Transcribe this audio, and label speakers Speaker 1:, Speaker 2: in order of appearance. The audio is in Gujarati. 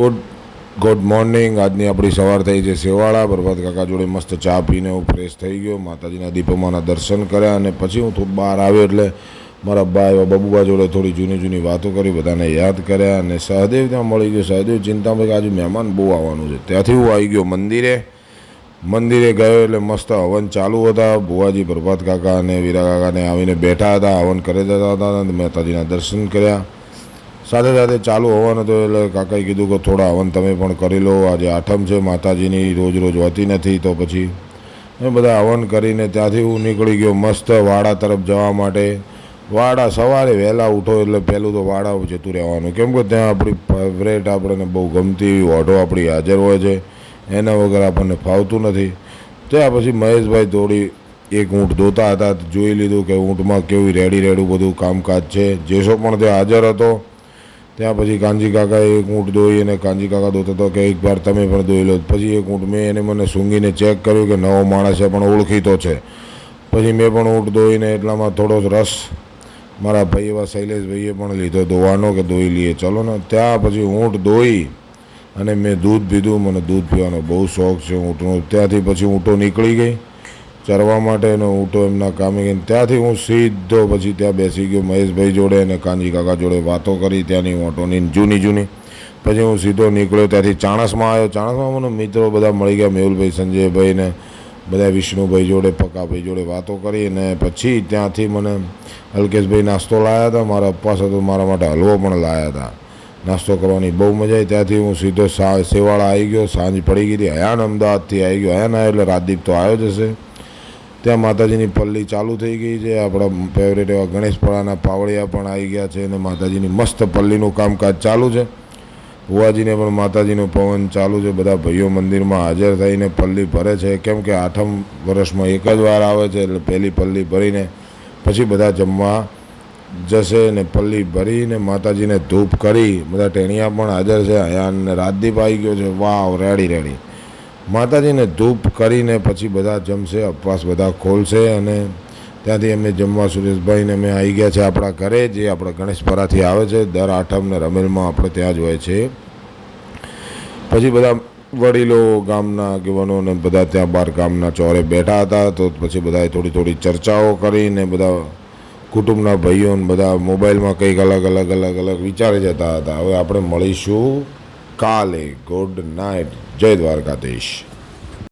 Speaker 1: Good morning. આજની આપણી સવાર થઈ છે સેવાળા। પ્રભાત કાકા જોડે મસ્ત ચા પીને હું ફ્રેશ થઈ ગયો, માતાજીના દીપમાના દર્શન કર્યા અને પછી હું થોડું બહાર આવ્યો એટલે મારા બા એવા બબુબા જોડે થોડી જૂની વાતો કરી, બધાને યાદ કર્યા અને સહદેવ ત્યાં મળી ગયો। સહદેવ ચિંતામાં કે આજે મહેમાન બહુ આવવાનું છે, ત્યાંથી હું આવી ગયો મંદિરે ગયો એટલે મસ્ત હવન ચાલુ હતા। ભુવાજી પ્રભાત કાકા અને વીરા કાકાને આવીને બેઠા હતા, હવન કરી દેતા હતા, માતાજીના દર્શન કર્યા। સાથે સાથે ચાલુ હવન હતો એટલે કાકાએ કીધું કે થોડા હવન તમે પણ કરી લો, આજે આઠમ છે માતાજીની, રોજ હોતી નથી। તો પછી એ બધા હવન કરીને ત્યાંથી હું નીકળી ગયો મસ્ત વાડા તરફ જવા માટે। વાડા સવારે વહેલા ઉઠો એટલે પહેલું તો વાડા જતું રહેવાનું, કેમ કે ત્યાં આપણી ફેવરેટ આપણને બહુ ગમતી એવી ઓઢો આપણી હાજર હોય છે, એના વગર આપણને ફાવતું નથી। ત્યાં પછી મહેશભાઈ થોડી એક ઊંટ ધોતા હતા, જોઈ લીધું કે ઊંટમાં કેવી રેડું બધું કામકાજ છે। જેસો પણ ત્યાં હાજર હતો। ત્યાં પછી કાનજી કાકાએ એક ઊંટ દોઈ અને કાનજી કાકા દોતા હતો કે એક વાર તમે પણ દોઈ લો। પછી એક ઊંટ મેં એને મને સૂંઘીને ચેક કર્યું કે નવો માણસ છે પણ ઓળખીતો છે। પછી મેં પણ ઊંટ દોઈને એટલામાં થોડો રસ મારા ભાઈ એવા શૈલેષભાઈએ પણ લીધો દોવાનો કે દોઈ લઈએ ચલો ને। ત્યાં પછી ઊંટ દોઈ અને મેં દૂધ પીધું, મને દૂધ પીવાનો બહુ શોખ છે ઊંટનો। ત્યાંથી પછી ઊંટો નીકળી ગઈ ચરવા માટે અને ઊંટો એમના કામે ગઈ। ત્યાંથી હું સીધો પછી ત્યાં બેસી ગયો મહેશભાઈ જોડે અને કાનજી કાકા જોડે વાતો કરી ત્યાંની ઊંટોની જૂની। પછી હું સીધો નીકળ્યો, ત્યાંથી ચાણસમાં આવ્યો। ચાણસમાં મને મિત્રો બધા મળી ગયા, મેહુલભાઈ, સંજયભાઈ ને બધા વિષ્ણુભાઈ જોડે, પક્કાભાઈ જોડે વાતો કરી અને પછી ત્યાંથી મને અલ્કેશભાઈ નાસ્તો લાવ્યા હતા, મારા ઉપવાસ હતો મારા માટે હલવો પણ લાવ્યા હતા। નાસ્તો કરવાની બહુ મજા આવી। ત્યાંથી હું સીધો સેવાળા આવી ગયો, સાંજ પડી ગઈ હતી। હયાન અમદાવાદથી આવી ગયો, હયાન આવ્યો એટલે રાજદીપ તો આવ્યો જ હશે। ત્યાં માતાજીની પલ્લી ચાલુ થઈ ગઈ છે, આપણા ફેવરેટ એવા ગણેશપરાના પાવડિયા પણ આવી ગયા છે અને માતાજીની મસ્ત પલ્લીનું કામકાજ ચાલુ છે। ભુવાજીને પણ માતાજીનું પવન ચાલુ છે, બધા ભાઈઓ મંદિરમાં હાજર થઈને પલ્લી ભરે છે, કેમ કે આઠમ વર્ષમાં એક જ વાર આવે છે એટલે પહેલી પલ્લી ભરીને પછી બધા જમવા જશે ને પલ્લી ભરીને માતાજીને ધૂપ કરી બધા ટેણિયા પણ હાજર છે। હયાન રાજદીપ આવી ગયો છે, વાવ રેડી માતાજીને ધૂપ કરીને પછી બધા જમશે, ઉપવાસ બધા ખોલશે અને ત્યાંથી અમે જમવા સુરેશભાઈને અમે આવી ગયા છે આપણા ઘરે, જે આપણા ગણેશપરાથી આવે છે દર આઠમને રમેલમાં આપણે ત્યાં જ હોય છે। પછી બધા વડીલો ગામના આગેવાનો ને બધા ત્યાં બહાર ગામના ચોરે બેઠા હતા, તો પછી બધાએ થોડી ચર્ચાઓ કરીને બધા કુટુંબના ભાઈઓ ને બધા મોબાઈલમાં કંઈક અલગ વિચારી જતા હતા। હવે આપણે મળીશું કાલે। ગુડ નાઇટ, જય દ્વારકાધીશ।